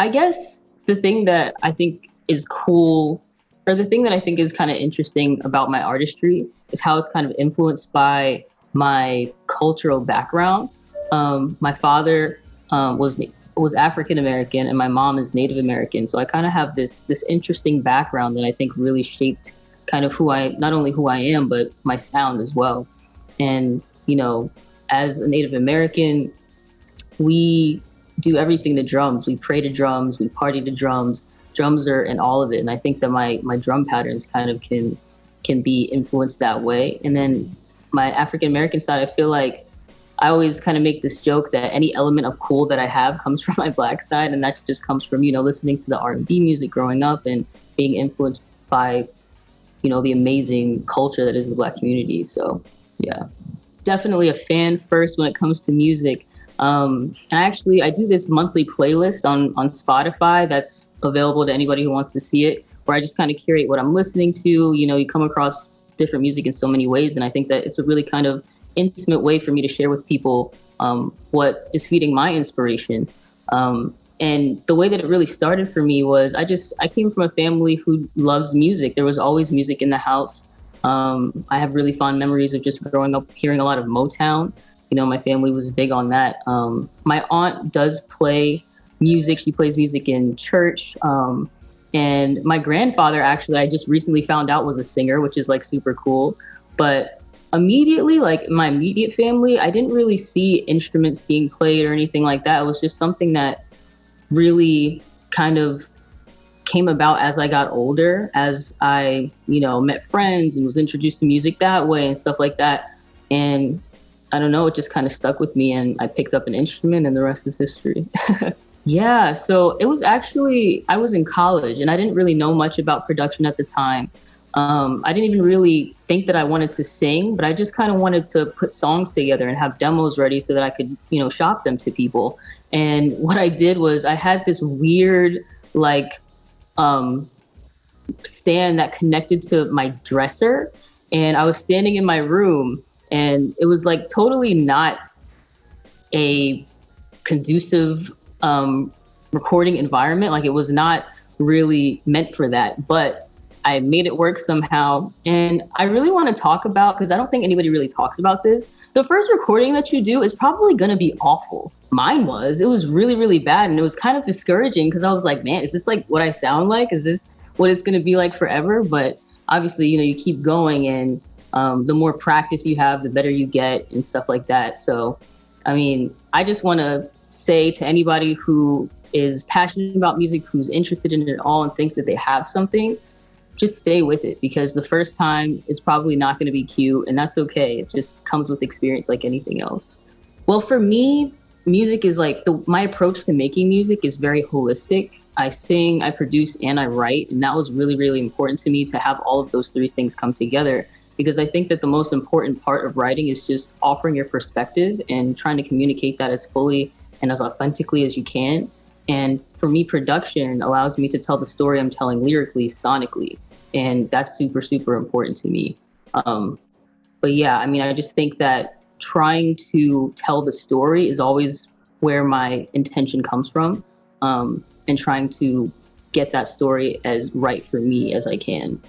I guess the thing that I think is cool, or the thing that I think is kind of interesting about my artistry, is how it's kind of influenced by my cultural background. My father was African American, and my mom is Native American. So I kind of have this interesting background that I think really shaped kind of not only who I am, but my sound as well. And as a Native American, we do everything to drums. We pray to drums. We party to drums. Drums are in all of it, and I think that my drum patterns kind of can be influenced that way. And then my African American side, I feel like I always kind of make this joke that any element of cool that I have comes from my Black side, and that just comes from listening to the R&B music growing up and being influenced by the amazing culture that is the Black community. So yeah, definitely a fan first when it comes to music. And I do this monthly playlist on Spotify that's available to anybody who wants to see it, where I just kind of curate what I'm listening to. You come across different music in so many ways, and I think that it's a really kind of intimate way for me to share with people what is feeding my inspiration. And the way that it really started for me was I came from a family who loves music. There was always music in the house. I have really fond memories of just growing up hearing a lot of Motown. My family was big on that. My aunt does play music. She plays music in church. And my grandfather, actually, I just recently found out was a singer, which is like super cool. But immediately, like in my immediate family, I didn't really see instruments being played or anything like that. It was just something that really kind of came about as I got older, as I, met friends and was introduced to music that way and stuff like that. And I don't know, it just kind of stuck with me, and I picked up an instrument, and the rest is history. Yeah, so it was actually, I was in college and I didn't really know much about production at the time. I didn't even really think that I wanted to sing, but I just kind of wanted to put songs together and have demos ready so that I could, shop them to people. And what I did was I had this weird, stand that connected to my dresser, and I was standing in my room, and it was like totally not a conducive recording environment. Like, it was not really meant for that, but I made it work somehow. And I really want to talk about, because I don't think anybody really talks about this, the first recording that you do is probably going to be awful. Mine was. It was really, really bad. And it was kind of discouraging because I was like, man, is this like what I sound like? Is this what it's going to be like forever? But obviously, you keep going, and the more practice you have, the better you get and stuff like that. So, I mean, I just want to say to anybody who is passionate about music, who's interested in it all and thinks that they have something, just stay with it, because the first time is probably not going to be cute, and that's okay. It just comes with experience like anything else. Well, for me, music is like my approach to making music is very holistic. I sing, I produce, and I write. And that was really, really important to me to have all of those three things come together, because I think that the most important part of writing is just offering your perspective and trying to communicate that as fully and as authentically as you can. And for me, production allows me to tell the story I'm telling lyrically, sonically. And that's super, super important to me. But yeah, I mean, I just think that trying to tell the story is always where my intention comes from, and trying to get that story as right for me as I can.